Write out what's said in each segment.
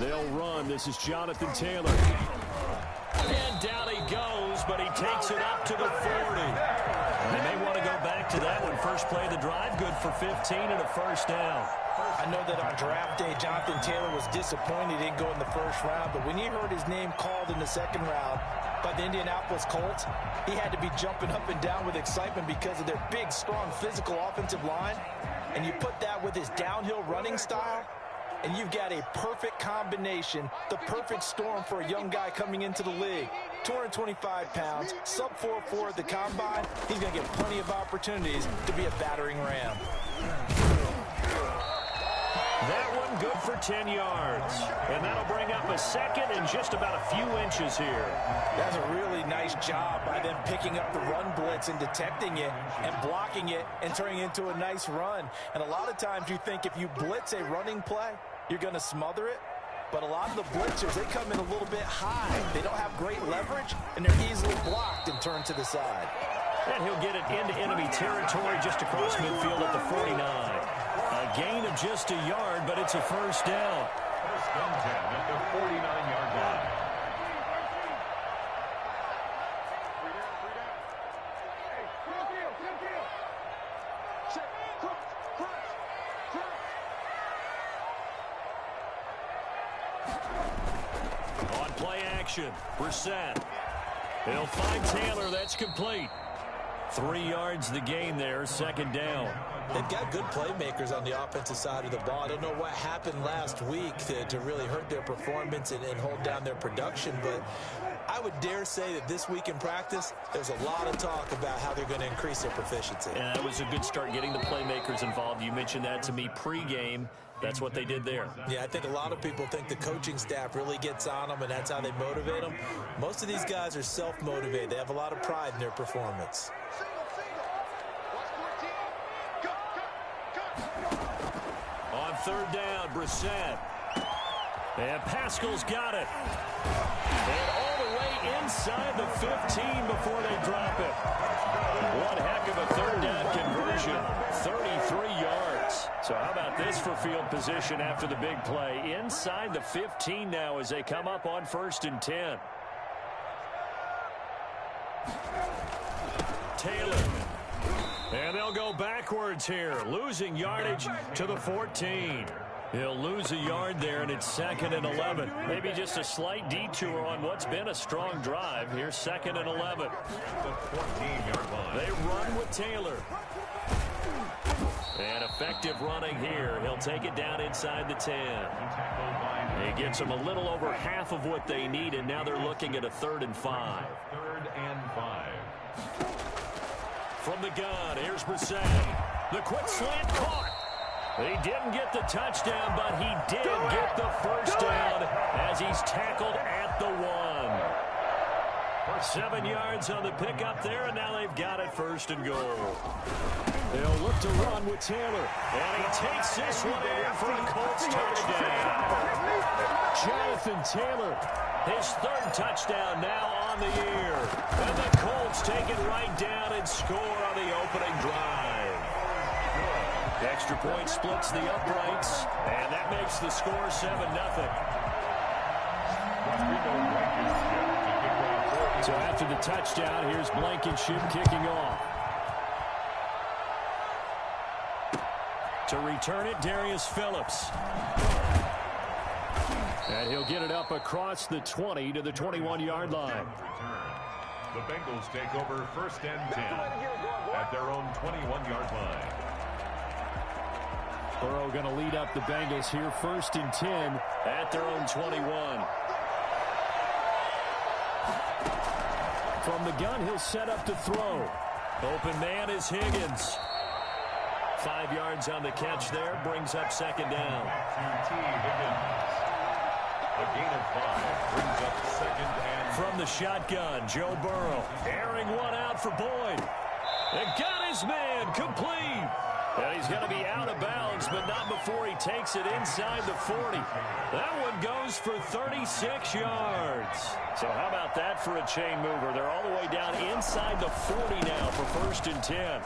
They'll run. This is Jonathan Taylor. And down he goes, but he takes it up to the 40. They may want to go back to that one. First play of the drive, good for 15 and a first down. I know that on draft day, Jonathan Taylor was disappointed he didn't go in the first round, but when he heard his name called in the second round by the Indianapolis Colts, he had to be jumping up and down with excitement because of their big, strong, physical offensive line. And you put that with his downhill running style, and you've got a perfect combination, the perfect storm for a young guy coming into the league. 225 pounds, sub 4.4 at the combine. He's going to get plenty of opportunities to be a battering ram. That one good for 10 yards. And that'll bring up a second and just about a few inches here. That's a really nice job by them picking up the run blitz and detecting it and blocking it and turning it into a nice run. And a lot of times you think if you blitz a running play, you're going to smother it. But a lot of the blitzers, they come in a little bit high. They don't have great leverage, and they're easily blocked and turned to the side. And he'll get it into enemy territory just across midfield at the 49. A gain of just a yard, but it's a first down. First and 10 at the 49-yard line. On play action, Brissett. He'll find Taylor. That's complete. 3 yards the gain there, second down. They've got good playmakers on the offensive side of the ball. I don't know what happened last week to really hurt their performance and hold down their production, but I would dare say that this week in practice, there's a lot of talk about how they're going to increase their proficiency. And that was a good start getting the playmakers involved. You mentioned that to me pregame. That's what they did there. Yeah, I think a lot of people think the coaching staff really gets on them, and that's how they motivate them. Most of these guys are self-motivated. They have a lot of pride in their performance. On third down, Brissett. And Pascal's got it. And all the way inside the 15 before they drop it. One heck of a third down conversion. 33 yards. So how about this for field position after the big play? Inside the 15 now as they come up on first and 10. Taylor. And they'll go backwards here, losing yardage to the 14. He'll lose a yard there, and it's second and 11. Maybe just a slight detour on what's been a strong drive. Here's second and 11. The 14-yard line. They run with Taylor. And effective running here. He'll take it down inside the 10. He gets them a little over half of what they need, and now they're looking at a 3rd and 5. 3rd and 5. From the gun, here's Brissett. The quick slant caught. He didn't get the touchdown, but he did get the first down as he's tackled at the 1. 7 yards on the pickup there, and now they've got it first and goal. They'll look to run with Taylor, and he takes this one in for a Colts touchdown. Jonathan Taylor, his 3rd touchdown now on the year. And the Colts take it right down and score on the opening drive. The extra point splits the uprights, and that makes the score 7-0. So after the touchdown, here's Blankenship kicking off. To return it, Darius Phillips. And he'll get it up across the 20 to the 21-yard line. The Bengals take over first and 10 at their own 21-yard line. Burrow going to lead up the Bengals here, first and 10 at their own 21. From the gun, he'll set up to throw. Open man is Higgins. 5 yards on the catch there, brings up second down. To T. Higgins. A gain of 5 brings up second and... From the shotgun, Joe Burrow airing one out for Boyd. And got his man complete. And he's going to be out of bounds, but not before he takes it inside the 40. That one goes for 36 yards. So how about that for a chain mover? They're all the way down inside the 40 now for first and 10.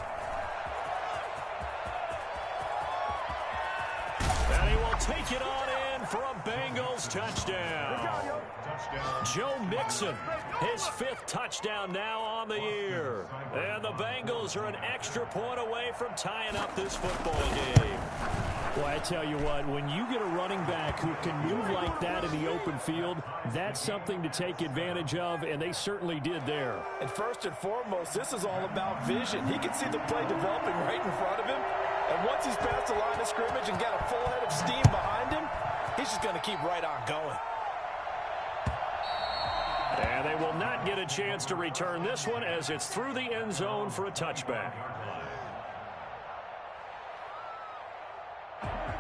And he will take it on in in for a Bengals touchdown. Joe Mixon, his 5th touchdown now on the year. And the Bengals are an extra point away from tying up this football game. Well, I tell you what, when you get a running back who can move like that in the open field, that's something to take advantage of, and they certainly did there. And first and foremost, this is all about vision. He can see the play developing right in front of him, and once he's past the line of scrimmage and got a full head of steam behind him, he's just going to keep right on going. And they will not get a chance to return this one as it's through the end zone for a touchback.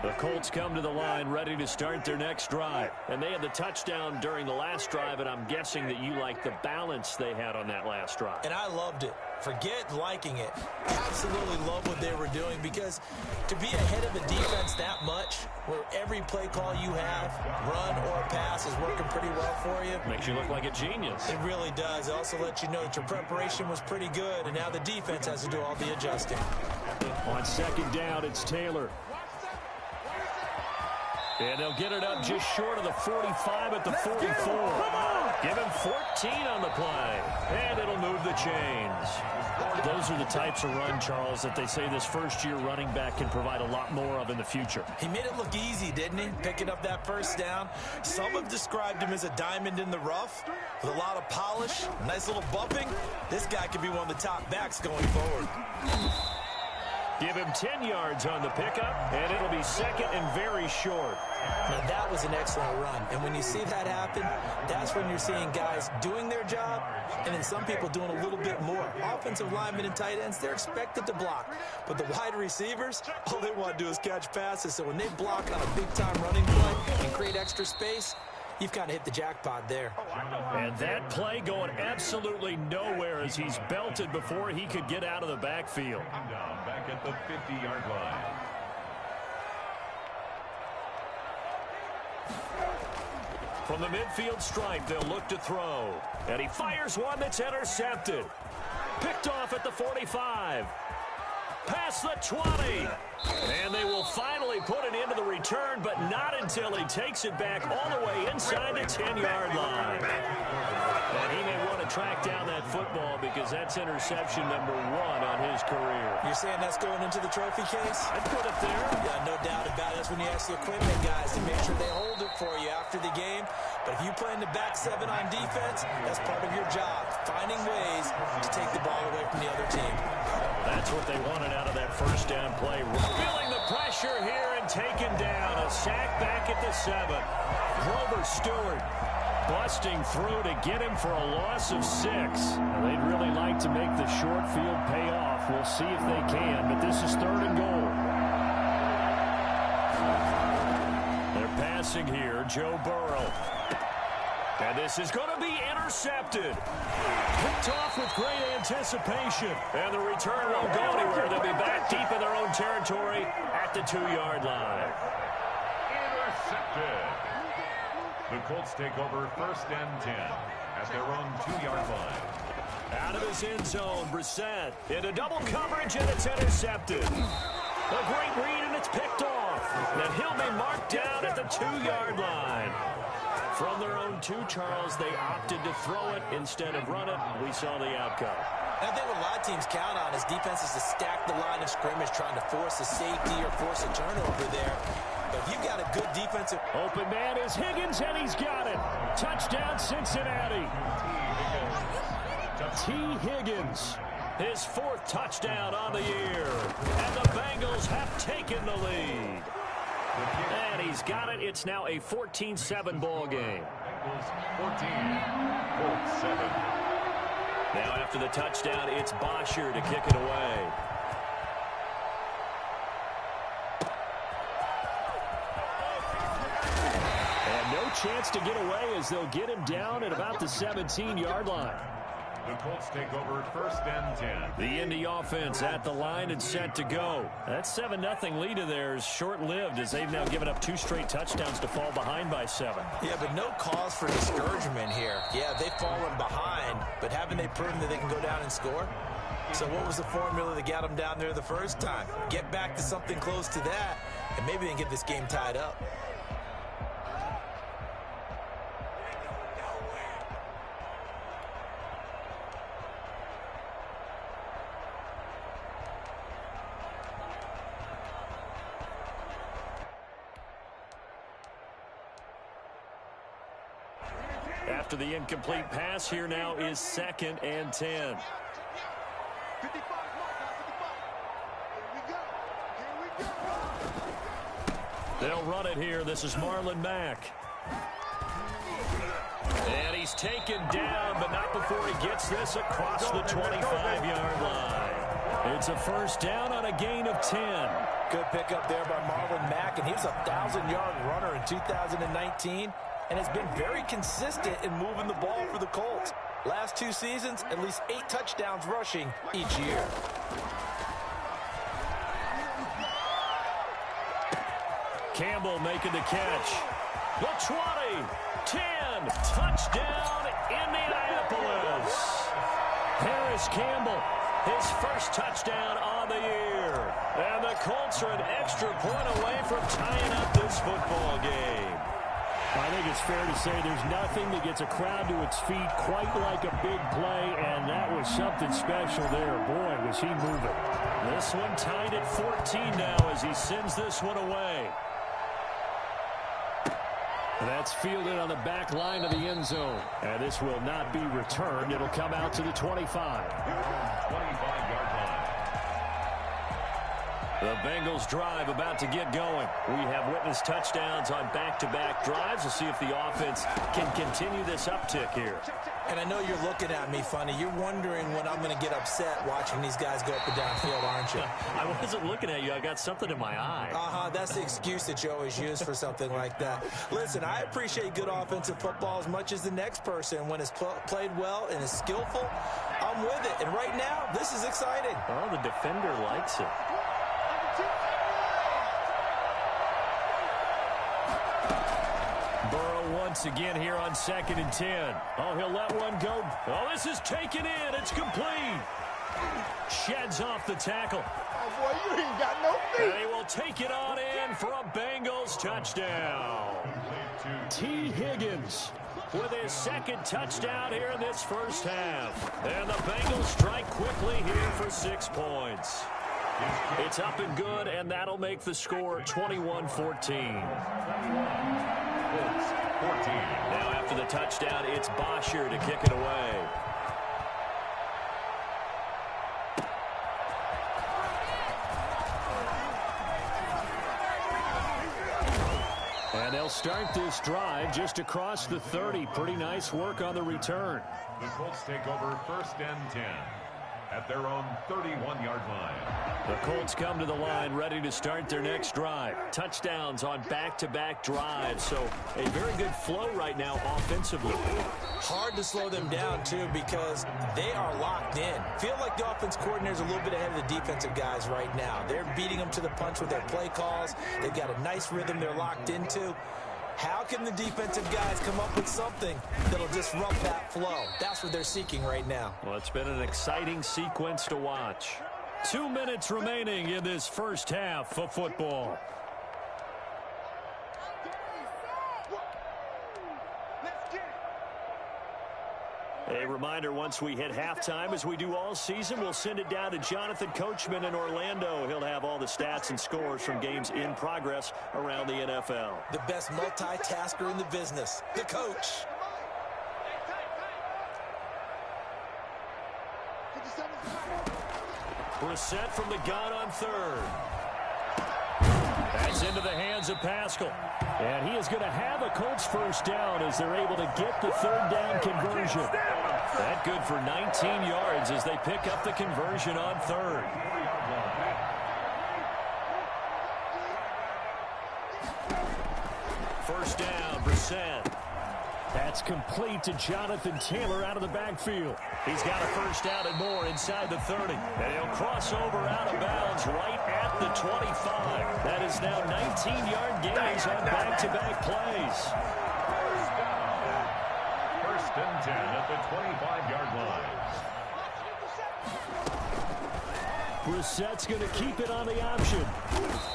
The Colts come to the line ready to start their next drive. And they had the touchdown during the last drive, and I'm guessing that you like the balance they had on that last drive. And I loved it. Forget liking it. Absolutely love what they were doing, because to be ahead of the defense that much, where every play call you have, run or pass, is working pretty well for you. Makes you look like a genius. It really does. It also lets you know that your preparation was pretty good, and now the defense has to do all the adjusting. On second down, it's Taylor. And they'll get it up just short of the 45 at the 44. Give him 14 on the play. And it'll move the chains. Those are the types of run, Charles, that they say this first-year running back can provide a lot more of in the future. He made it look easy, didn't he? Picking up that first down. Some have described him as a diamond in the rough with a lot of polish, nice little bumping. This guy could be one of the top backs going forward. Give him 10 yards on the pickup, and it'll be second and very short. Now, that was an excellent run. And when you see that happen, that's when you're seeing guys doing their job, and then some people doing a little bit more. Offensive linemen and tight ends, they're expected to block. But the wide receivers, all they want to do is catch passes. So when they block on a big-time running play and create extra space, you've kind of hit the jackpot there. And that play going absolutely nowhere as he's belted before he could get out of the backfield. Back at the 50-yard line. From the midfield stripe, they'll look to throw. And he fires one that's intercepted. Picked off at the 45. Past the 20. And they will finally put it into the return, but not until he takes it back all the way inside the 10-yard line. And he may want to track down that football because that's interception number 1 on his career. You're saying that's going into the trophy case? I'd put it there. Yeah, no doubt about it. That's when you ask the equipment guys to make sure they hold it for you after the game. But if you play in the back 7 on defense, that's part of your job, finding ways to take the ball away from the other team. That's what they wanted out of that first down play. Feeling the pressure here and taken down. A sack back at the 7. Grover Stewart busting through to get him for a loss of 6. Now, they'd really like to make the short field pay off. We'll see if they can, but this is 3rd and goal. They're passing here, Joe Burrow. And this is going to be intercepted. Picked off with great anticipation. And the return won't go anywhere. They'll be back deep in their own territory at the 2-yard line. Intercepted. The Colts take over 1st and 10 at their own 2-yard line. Out of his end zone, Brissett into double coverage, and it's intercepted. A great read, and it's picked off. And he'll be marked down at the 2-yard line. From their own 2, Charles, they opted to throw it instead of run it. We saw the outcome. I think what a lot of teams count on is defenses to stack the line of scrimmage, trying to force a safety or force a turnover there. But if you've got a good defensive... Open man is Higgins, and he's got it. Touchdown, Cincinnati. T. Higgins, his 4th touchdown on the year. And the Bengals have taken the lead. And he's got it. It's now a 14-7 ball game. 14, Colts 7. Now after the touchdown, it's Bosher to kick it away. And no chance to get away as they'll get him down at about the 17-yard line. The Colts take over 1st and 10. The Indy offense at the line and set to go. That 7-0 lead of theirs short-lived as they've now given up 2 straight touchdowns to fall behind by 7. Yeah, but no cause for discouragement here. Yeah, they've fallen behind, but haven't they proven that they can go down and score? So what was the formula that got them down there the first time? Get back to something close to that, and maybe they can get this game tied up. After the incomplete pass, here now is 2nd and 10. They'll run it here. This is Marlon Mack. And he's taken down, but not before he gets this across the 25-yard line. It's a first down on a gain of 10. Good pickup there by Marlon Mack, and he was a 1,000-yard runner in 2019 and has been very consistent in moving the ball for the Colts. Last 2 seasons, at least 8 touchdowns rushing each year. Campbell making the catch. The 20, 10, touchdown, Indianapolis. Harris Campbell, his first touchdown on the year. And the Colts are an extra point away from tying up this football game. I think it's fair to say there's nothing that gets a crowd to its feet quite like a big play, and that was something special there. Boy, was he moving. This one tied at 14 now as he sends this one away. That's fielded on the back line of the end zone. And this will not be returned. It'll come out to the 25. 25-yard line. The Bengals drive about to get going. We have witnessed touchdowns on back-to-back drives. We'll see if the offense can continue this uptick here. And I know you're looking at me funny. You're wondering when I'm going to get upset watching these guys go up and down field, aren't you? I wasn't looking at you. I got something in my eye. That's the excuse that you always use for something like that. Listen, I appreciate good offensive football as much as the next person. When it's played well and is skillful, I'm with it. And right now, this is exciting. Oh, the defender likes it. Burrow once again here on 2nd and 10. Oh, he'll let one go. Oh, this is taken in. It's complete. Sheds off the tackle. Oh, boy, you ain't got no feet. And he will take it on in for a Bengals touchdown. T. Higgins with his 2nd touchdown here in this first half. And the Bengals strike quickly here for 6 points. It's up and good, and that'll make the score 21-14. Now after the touchdown, it's Bosher to kick it away. And they'll start this drive just across the 30. Pretty nice work on the return. The Colts take over 1st and 10 at their own 31-yard line. The Colts come to the line ready to start their next drive. Touchdowns on back-to-back drives, so a very good flow right now offensively. Hard to slow them down, too, because they are locked in. Feel like the offense coordinator's a little bit ahead of the defensive guys right now. They're beating them to the punch with their play calls. They've got a nice rhythm they're locked into. How can the defensive guys come up with something that'll disrupt that flow? That's what they're seeking right now. Well, it's been an exciting sequence to watch. 2 minutes remaining in this first half of football. A reminder, once we hit halftime, as we do all season, we'll send it down to Jonathan Coachman in Orlando. He'll have all the stats and scores from games in progress around the NFL. The best multitasker in the business, the coach. Brissett from the gun on 3rd. That's into the hands of Pascal. And he is going to have a Colts first down as they're able to get the 3rd down conversion. That good for 19 yards as they pick up the conversion on 3rd. First down, Brissett. That's complete to Jonathan Taylor out of the backfield. He's got a first down and more inside the 30. And he'll cross over out of bounds right at the 25. That is now 19-yard gains on back-to-back plays. First and 10 at the 25-yard line. Brissett's going to keep it on the option.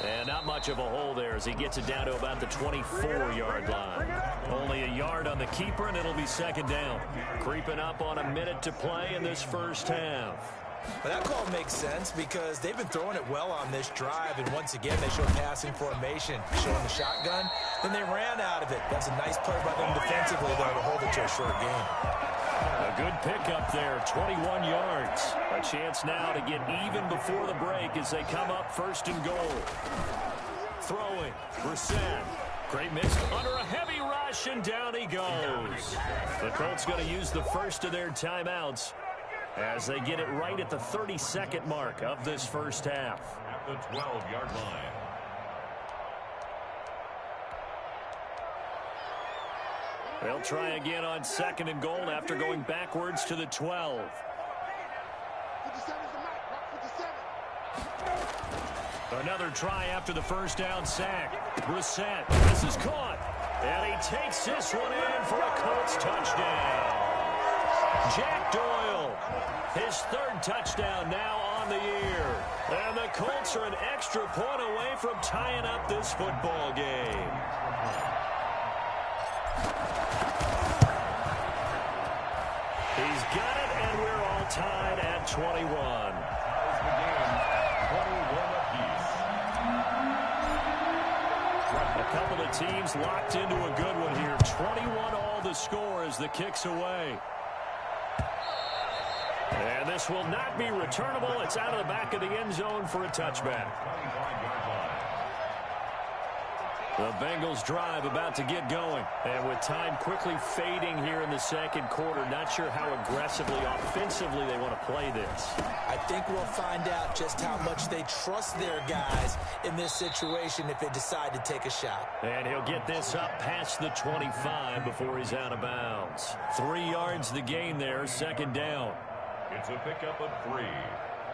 And not much of a hole there as he gets it down to about the 24-yard line. Only a yard on the keeper, and it'll be 2nd down. Creeping up on a minute to play in this first half. Well, that call makes sense because they've been throwing it well on this drive, and once again, they showed passing formation, showing the shotgun. Then they ran out of it. That's a nice play by them defensively, though, to hold it to a short game. A good pickup there, 21 yards. A chance now to get even before the break as they come up first and goal. Throwing, Brissett. Great mix under a heavy rush, and down he goes. The Colts going to use the first of their timeouts as they get it right at the 32nd mark of this first half. At the 12-yard line. They'll try again on second and goal after going backwards to the 12. Another try after the first down sack. Brissett, this is caught. And he takes this one in for a Colts touchdown. Jack Doyle, his third touchdown now on the year. And the Colts are an extra point away from tying up this football game. He's got it, and we're all tied at 21. Ties the game, 21 apiece. A couple of teams locked into a good one here. 21 all the score as the kick's away. And this will not be returnable. It's out of the back of the end zone for a touchback. 25-yard line. The Bengals drive about to get going. And with time quickly fading here in the second quarter, not sure how aggressively, offensively they want to play this. I think we'll find out just how much they trust their guys in this situation if they decide to take a shot. And he'll get this up past the 25 before he's out of bounds. 3 yards the gain there, second down. It's a pickup of 3.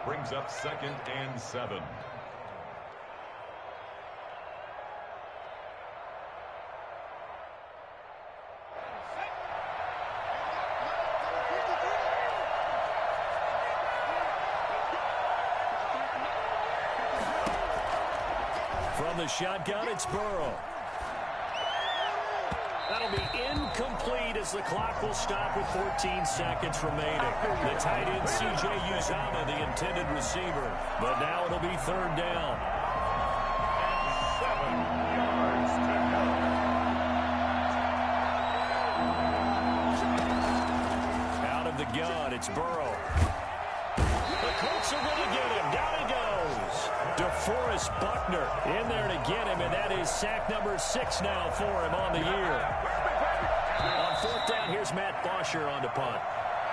Brings up 2nd and 7. From the shotgun, it's Burrow. That'll be incomplete as the clock will stop with 14 seconds remaining. The tight end, C.J. Uzomah, the intended receiver. But now it'll be third down. And 7 yards to go. Out of the gun, it's Burrow. The Colts are going to get him. Down he goes. DeForest Buckner in there to get him, and that is sack number 6 now for him on the year. On fourth down, here's Matt Bosher on to punt.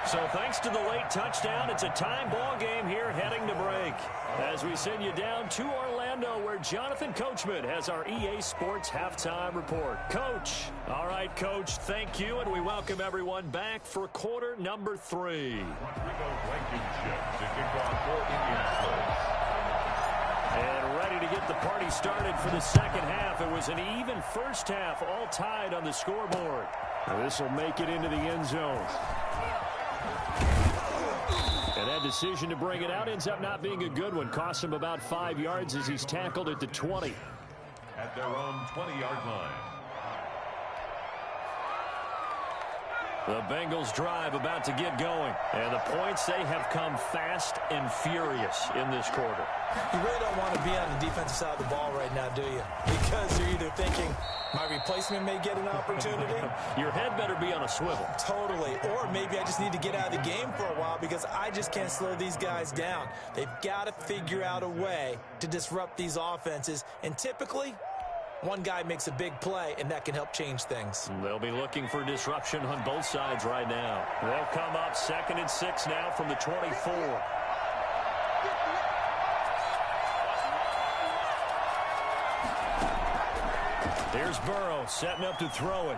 So thanks to the late touchdown, it's a time ball game here heading to break. As we send you down to Orlando, where Jonathan Coachman has our EA Sports halftime report. Coach. All right, Coach, thank you, and we welcome everyone back for quarter number 3. Rodrigo Blankenship to kick off for Indianapolis. And ready to get the party started for the second half. It was an even first half, all tied on the scoreboard. This will make it into the end zone. And that decision to bring it out ends up not being a good one. Costs him about 5 yards as he's tackled at the 20. At their own 20-yard line. The Bengals drive about to get going. And the points, they have come fast and furious in this quarter. You really don't want to be on the defensive side of the ball right now, do you? Because you're either thinking, my replacement may get an opportunity. Your head better be on a swivel. Totally. Or maybe I just need to get out of the game for a while because I just can't slow these guys down. They've got to figure out a way to disrupt these offenses. And typically, one guy makes a big play, and that can help change things. They'll be looking for disruption on both sides right now. They'll come up 2nd and 6 now from the 24. Here's Burrow setting up to throw it.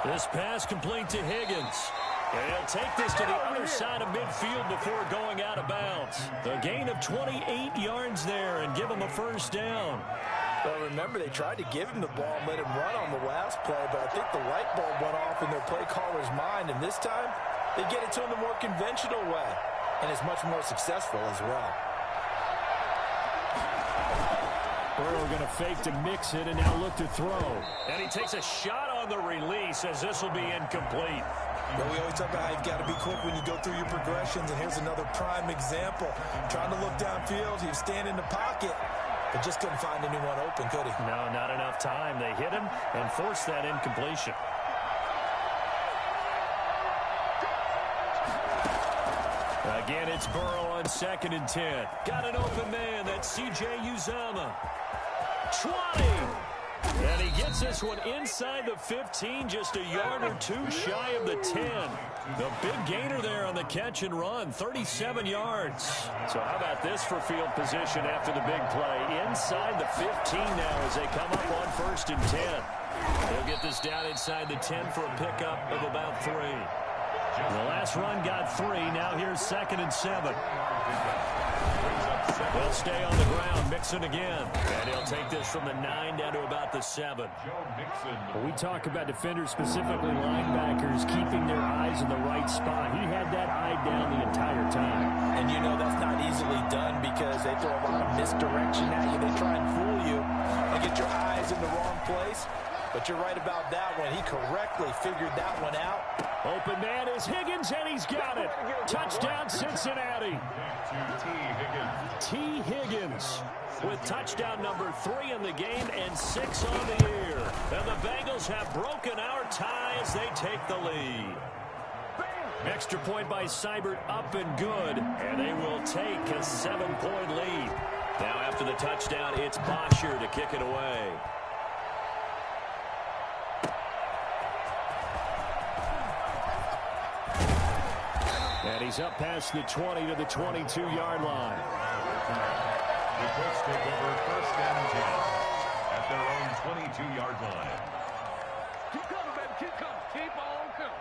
This pass complete to Higgins. And he'll take this to the other side of midfield before going out of bounds. The gain of 28 yards there and give him a first down. Well, remember, they tried to give him the ball and let him run on the last play, but I think the light bulb went off in their play caller's mind, and this time they get it to him the more conventional way, and it's much more successful as well. Burrow going to fake to mix it and now look to throw. And he takes a shot on the release as this will be incomplete. Well, we always talk about how you've got to be quick when you go through your progressions, and here's another prime example. Trying to look downfield, he was standing in the pocket, but just couldn't find anyone open, could he? No, not enough time. They hit him and forced that incompletion. Again, it's Burrow on 2nd and 10. Got an open man. That's C.J. Uzomah. 20. And he gets this one inside the 15, just a yard or two shy of the 10. The big gainer there on the catch and run, 37 yards. So how about this for field position after the big play? Inside the 15 now as they come up on 1st and 10. They'll get this down inside the 10 for a pickup of about 3. The last run got 3. Now here's 2nd and 7. They'll stay on the ground. Mixon again. And he'll take this from the 9 down to about the 7. When we talk about defenders, specifically linebackers, keeping their eyes in the right spot, he had that eye down the entire time. And you know that's not easily done because they throw a lot of misdirection at you. They try and fool you and get your eyes in the wrong place. But you're right about that one. He correctly figured that one out. Open man is Higgins, and he's got it. Touchdown, Cincinnati. T. Higgins with touchdown number 3 in the game and 6 on the year. And the Bengals have broken our tie as they take the lead. Extra point by Seibert, up and good. And they will take a 7-point lead. Now after the touchdown, it's Bosher to kick it away. And he's up past the 20 to the 22-yard line. The Colts take over 1st and 10 at their own 22-yard line. Keep coming, baby. Keep coming. Keep on coming.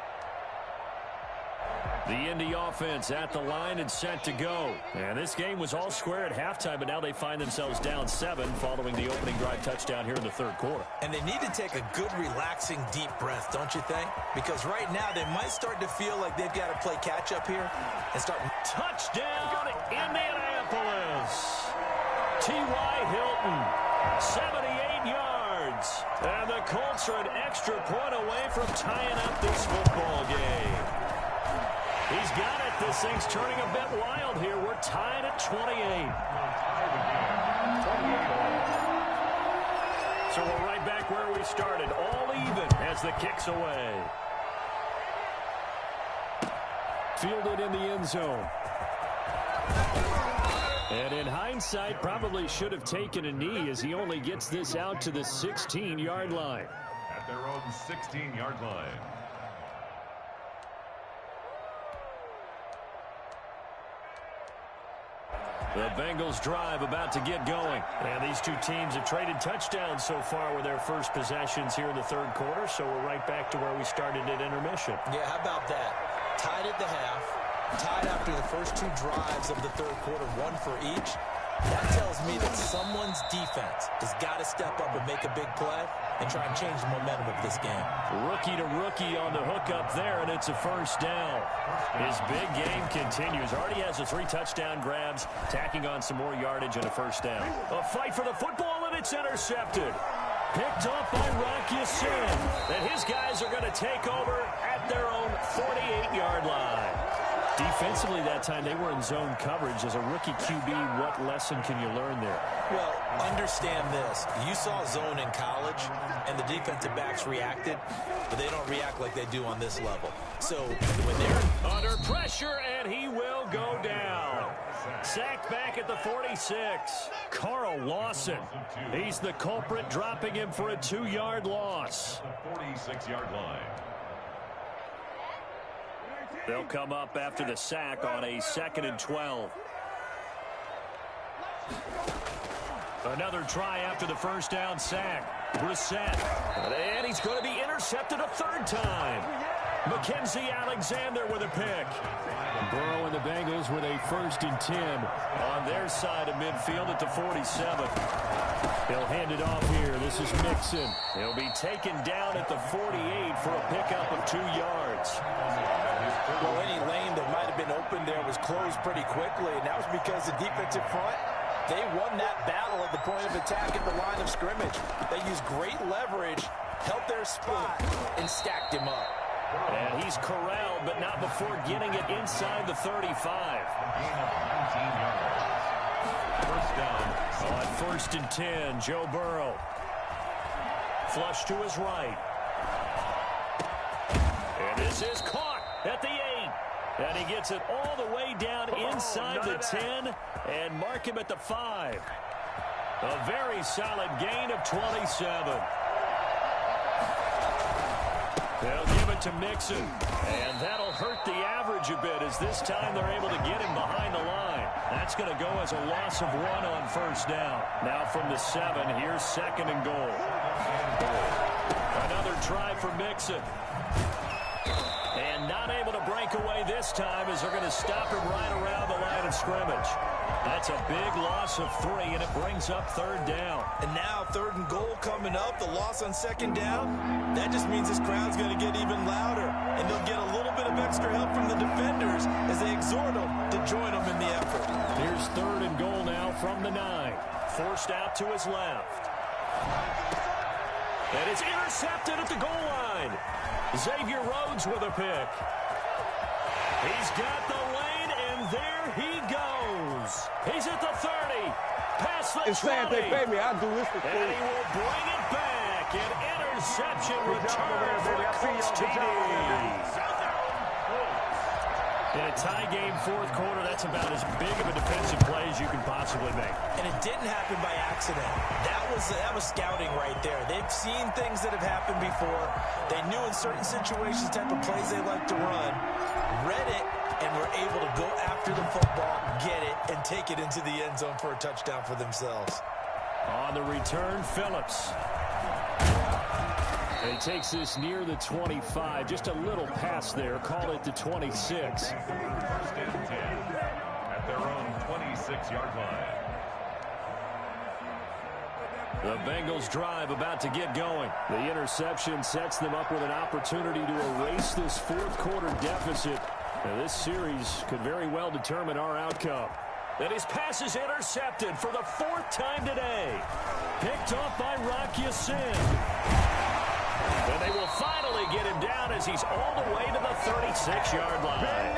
The Indy offense at the line and set to go. And this game was all square at halftime, but now they find themselves down 7 following the opening drive touchdown here in the 3rd quarter. And they need to take a good, relaxing, deep breath, don't you think? Because right now they might start to feel like they've got to play catch-up here and start. Touchdown, Indianapolis. T.Y. Hilton, 78 yards. And the Colts are an extra point away from tying up this football game. He's got it. This thing's turning a bit wild here. We're tied at 28. So we're right back where we started. All even as the kick's away. Fielded in the end zone. And in hindsight, probably should have taken a knee as he only gets this out to the 16-yard line. At their own 16-yard line. The Bengals drive about to get going. And these two teams have traded touchdowns so far with their first possessions here in the 3rd quarter, so we're right back to where we started at intermission. Yeah, how about that? Tied at the half, tied after the first 2 drives of the 3rd quarter, 1 for each. That tells me that someone's defense has got to step up and make a big play and try and change the momentum of this game. Rookie to rookie on the hook up there, and it's a 1st down. His big game continues. Already has the 3 touchdown grabs, tacking on some more yardage and a 1st down. A fight for the football, and it's intercepted. Picked off by Rock Ya-Sin. And his guys are going to take over at their own 48-yard line. Defensively that time, they were in zone coverage. As a rookie QB, what lesson can you learn there? Well, understand this. You saw zone in college, and the defensive backs reacted, but they don't react like they do on this level. So when they're under pressure, and he will go down. Sacked back at the 46. Carl Lawson. He's the culprit, dropping him for a 2-yard loss. The 46-yard line. They'll come up after the sack on a 2nd and 12. Another try after the 1st down sack. Brissett. And he's going to be intercepted a 3rd time. Mackenzie Alexander with a pick. Burrow and the Bengals with a 1st and 10 on their side of midfield at the 47. He'll hand it off here. This is Mixon. He'll be taken down at the 48 for a pickup of 2 yards. Well, any lane that might have been open there was closed pretty quickly, and that was because the defensive front, they won that battle at the point of attack at the line of scrimmage. They used great leverage, held their spot, and stacked him up. And he's corralled, but not before getting it inside the 35. Gain of 19 yards. First down. On 1st and 10, Joe Burrow. Flush to his right. And this is caught at the 8. And he gets it all the way down inside the 10 and mark him at the 5. A very solid gain of 27. They'll give it to Mixon. And that'll hurt the average a bit as this time they're able to get him behind the line. That's going to go as a loss of 1 on 1st down. Now from the 7, here's 2nd and goal. Another try for Mixon. And not able to break away this time as they're going to stop him right around the line of scrimmage. That's a big loss of 3, and it brings up 3rd down. And now 3rd and goal coming up, the loss on 2nd down. That just means this crowd's going to get even louder, and they'll get a little bit of extra help from the defenders as they exhort them to join them in the effort. Here's 3rd and goal now from the 9. Forced out to his left. And it's intercepted at the goal line. Xavier Rhodes with a pick. He's got the lane, and there he goes. He's at the 30. Past the 20. It's sad they pay me. I do this for free. And he will bring it back. An interception return for Colts TD. In a tie game, 4th quarter, that's about as big of a defensive play as you can possibly make. And it didn't happen by accident. That was scouting right there. They've seen things that have happened before. They knew in certain situations the type of plays they like to run, read it, and were able to go after the football, get it, and take it into the end zone for a touchdown for themselves. On the return, Phillips. And he takes this near the 25. Just a little pass there. Call it the 26. 1st and 10 at their own 26-yard line. The Bengals drive about to get going. The interception sets them up with an opportunity to erase this 4th quarter deficit. Now, this series could very well determine our outcome. And his pass is intercepted for the 4th time today. Picked off by Rock Ya-Sin. And they will finally get him down as he's all the way to the 36-yard line.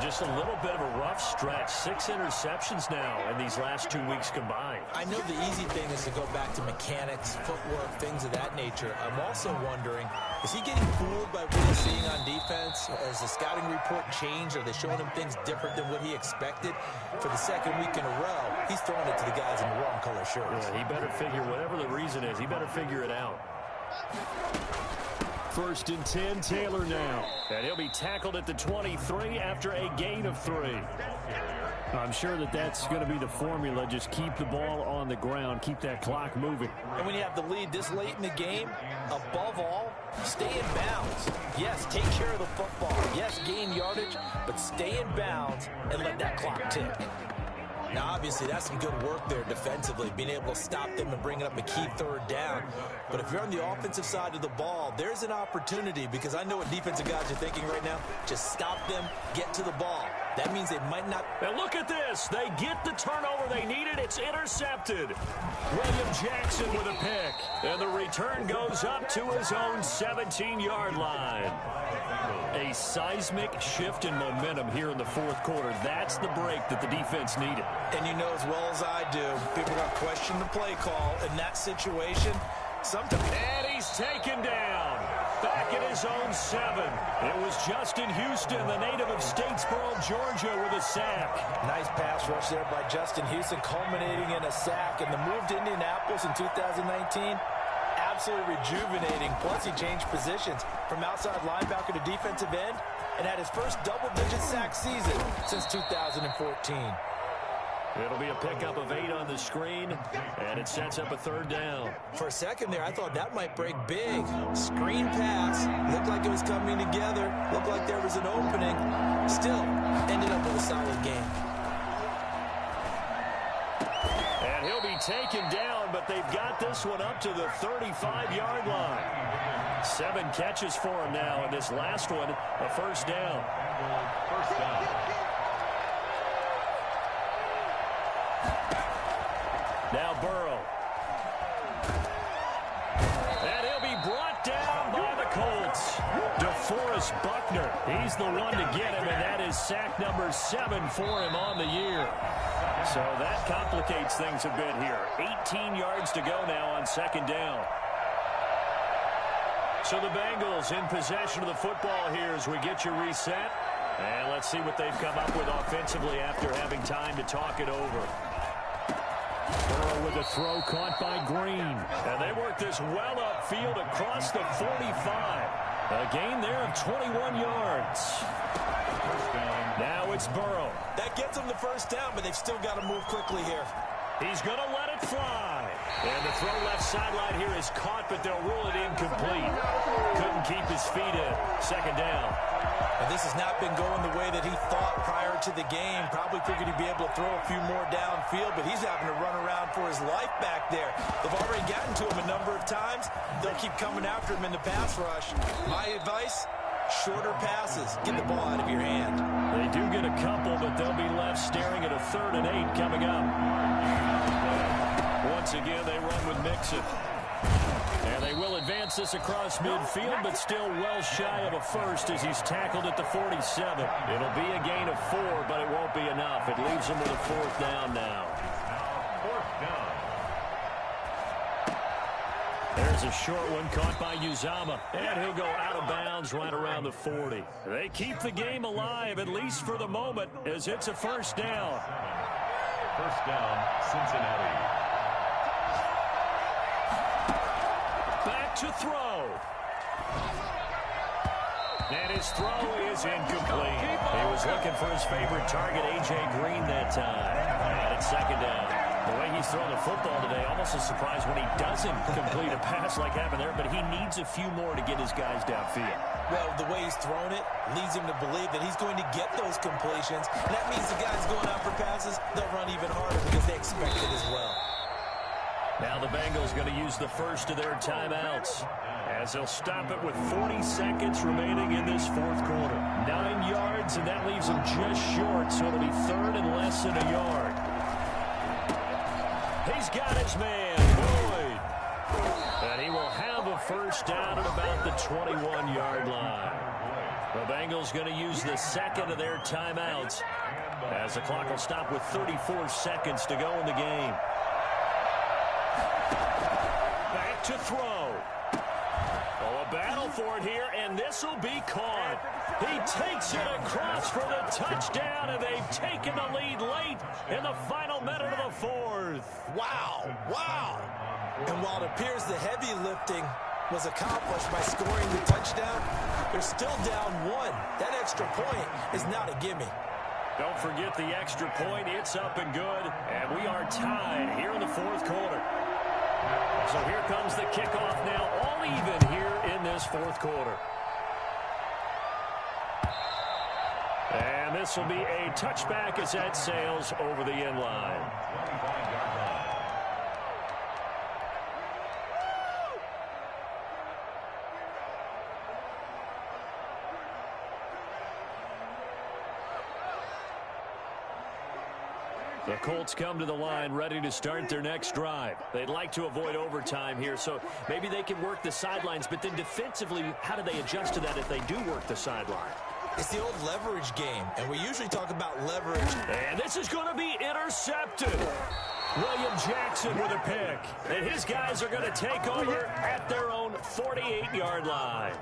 Just a little bit of a rough stretch. 6 interceptions now in these last 2 weeks combined. I know the easy thing is to go back to mechanics, footwork, things of that nature. I'm also wondering, is he getting fooled by what he's seeing on defense? Has the scouting report changed? Are they showing him things different than what he expected? For the 2nd week in a row, he's throwing it to the guys in the wrong color shirts. Yeah, he better figure, whatever the reason is, he better figure it out. 1st and 10, Taylor now. And he'll be tackled at the 23 after a gain of 3. I'm sure that's going to be the formula. Just keep the ball on the ground. Keep that clock moving. And when you have the lead this late in the game, above all, stay in bounds. Yes, take care of the football. Yes, gain yardage, but stay in bounds and let that clock tick. Now, obviously, that's some good work there defensively, being able to stop them and bring up a key 3rd down. But if you're on the offensive side of the ball, there's an opportunity, because I know what defensive guys are thinking right now. Just stop them, get to the ball. That means they might not. And look at this. They get the turnover they needed. It's intercepted. William Jackson with a pick. And the return goes up to his own 17-yard line. A seismic shift in momentum here in the 4th quarter. That's the break that the defense needed. And you know as well as I do, people are going to question the play call in that situation. Sometimes. And he's taken down. Back at his own 7. It was Justin Houston, the native of Statesboro, Georgia, with a sack. Nice pass rush there by Justin Houston, culminating in a sack. And the move to Indianapolis in 2019, absolutely rejuvenating. Plus, he changed positions from outside linebacker to defensive end and had his first double-digit sack season since 2014. It'll be a pickup of 8 on the screen, and it sets up a 3rd down. For a second there, I thought that might break big. Screen pass, looked like it was coming together, looked like there was an opening. Still, ended up with a solid game. And he'll be taken down, but they've got this one up to the 35-yard line. 7 catches for him now, and this last one, a 1st down. First down. Now Burrow. And he'll be brought down by the Colts. DeForest DeForest Buckner. He's the one to get him, and that is sack number 7 for him on the year. So that complicates things a bit here. 18 yards to go now on second down. So the Bengals in possession of the football here as we get you reset. And let's see what they've come up with offensively after having time to talk it over. Burrow with a throw caught by Green. And they work this well upfield across the 45. A gain there of 21 yards. Now it's Burrow. That gets them the first down, but they've still got to move quickly here. He's going to let it fly. And the throw left sideline here is caught, but they'll rule it incomplete. Couldn't keep his feet in. Second down. And this has not been going the way that he thought prior to the game. Probably figured he'd be able to throw a few more downfield, but he's having to run around for his life back there. They've already gotten to him a number of times. They'll keep coming after him in the pass rush. My advice, shorter passes. Get the ball out of your hand. They do get a couple, but they'll be left staring at a 3rd and 8 coming up. Once again, they run with Mixon. And they will advance this across midfield, but still well shy of a first as he's tackled at the 47. It'll be a gain of 4, but it won't be enough. It leaves him with a 4th down now. There's a short one caught by Uzama, and he'll go out of bounds right around the 40. They keep the game alive, at least for the moment, as it's a first down. First down, Cincinnati. Back to throw. And his throw is incomplete. He was looking for his favorite target, A.J. Green, that time. And it's second down. The way he's thrown the football today, almost a surprise when he doesn't complete a pass like happened there, but he needs a few more to get his guys downfield. Well, the way he's thrown it leads him to believe that he's going to get those completions. And that means the guys going out for passes, they'll run even harder because they expect it as well. Now the Bengals going to use the first of their timeouts as they'll stop it with 40 seconds remaining in this 4th quarter. 9 yards, and that leaves them just short, so it'll be 3rd and less than a yard. He's got his man, Boyd. And he will have a first down at about the 21-yard line. The Bengals going to use the second of their timeouts as the clock will stop with 34 seconds to go in the game. Back to throw. Oh, a battle for it here, and this will be caught. He takes it across for the touchdown, and they've taken the lead late in the final minute of the 4th. Wow, wow. And while it appears the heavy lifting was accomplished by scoring the touchdown, they're still down 1. That extra point is not a gimme. Don't forget the extra point. It's up and good, and we are tied here in the 4th quarter. So here comes the kickoff now, all even here in this 4th quarter. And this will be a touchback as that sails over the end line. The Colts come to the line ready to start their next drive. They'd like to avoid overtime here, so maybe they can work the sidelines, but then defensively, how do they adjust to that if they do work the sideline? It's the old leverage game, and we usually talk about leverage. And this is going to be intercepted. William Jackson with a pick. And his guys are going to take over at their own 48-yard line.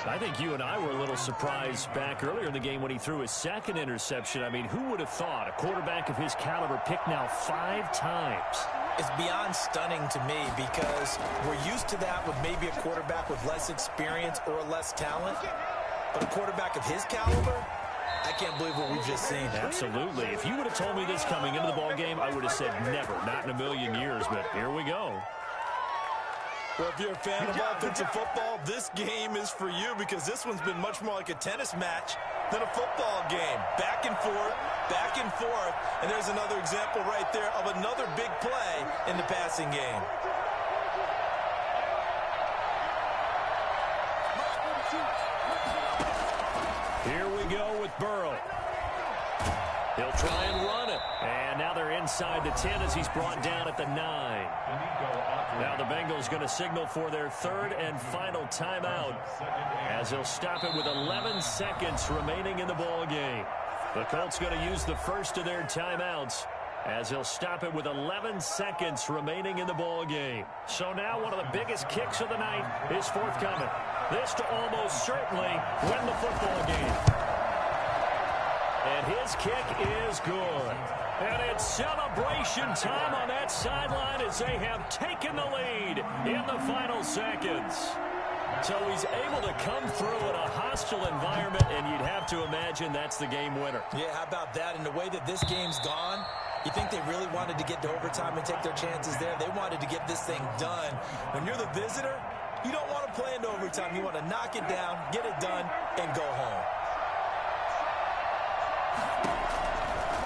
I think you and I were a little surprised back earlier in the game when he threw his 2nd interception. I mean, who would have thought a quarterback of his caliber picked now 5 times? It's beyond stunning to me because we're used to that with maybe a quarterback with less experience or less talent. But a quarterback of his caliber, I can't believe what we've just seen. Absolutely. If you would have told me this coming into the ball game, I would have said never, not in a million years. But here we go. Well, if you're a fan of offensive football, this game is for you because this one's been much more like a tennis match than a football game. Back and forth, and there's another example right there of another big play in the passing game. Here we go with Burrow. He'll try and run it. And now they're inside the 10 as he's brought down at the 9. Now the Bengals going to signal for their third and final timeout as they'll stop it with 11 seconds remaining in the ball game. The Colts going to use the first of their timeouts as they'll stop it with 11 seconds remaining in the ball game. So now one of the biggest kicks of the night is forthcoming. This to almost certainly win the football game. And his kick is good. And it's celebration time on that sideline as they have taken the lead in the final seconds. So he's able to come through in a hostile environment, and you'd have to imagine that's the game winner. Yeah, how about that? And the way that this game's gone, you think they really wanted to get to overtime and take their chances there? They wanted to get this thing done. When you're the visitor, you don't want to play into overtime. You want to knock it down, get it done, and go home.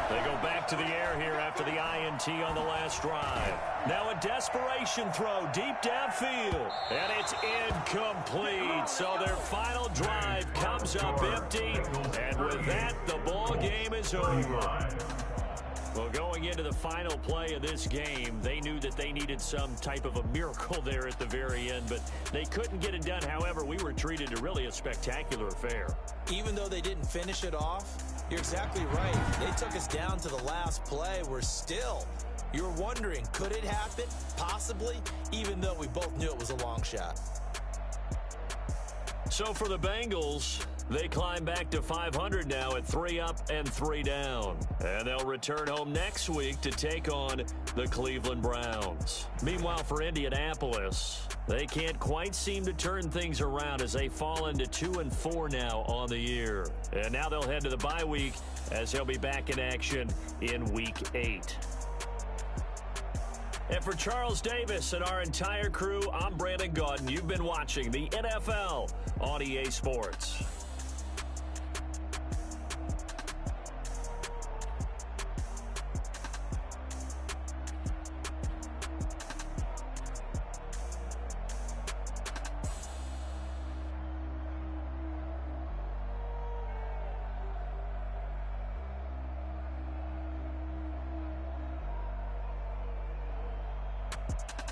They go back to the air here after the INT on the last drive. Now a desperation throw deep downfield. And it's incomplete. So their final drive comes up empty. And with that, the ball game is over. Well, going into the final play of this game, they knew that they needed some type of a miracle there at the very end, but they couldn't get it done. However, we were treated to really a spectacular affair. Even though they didn't finish it off, you're exactly right. They took us down to the last play. You're wondering, could it happen? Possibly, even though we both knew it was a long shot. So for the Bengals, they climb back to 500 now at 3 up and 3 down. And they'll return home next week to take on the Cleveland Browns. Meanwhile, for Indianapolis, they can't quite seem to turn things around as they fall into 2-4 now on the year. And now they'll head to the bye week as they'll be back in action in Week 8. And for Charles Davis and our entire crew, I'm Brandon Gaudin. You've been watching the NFL on EA Sports. All right,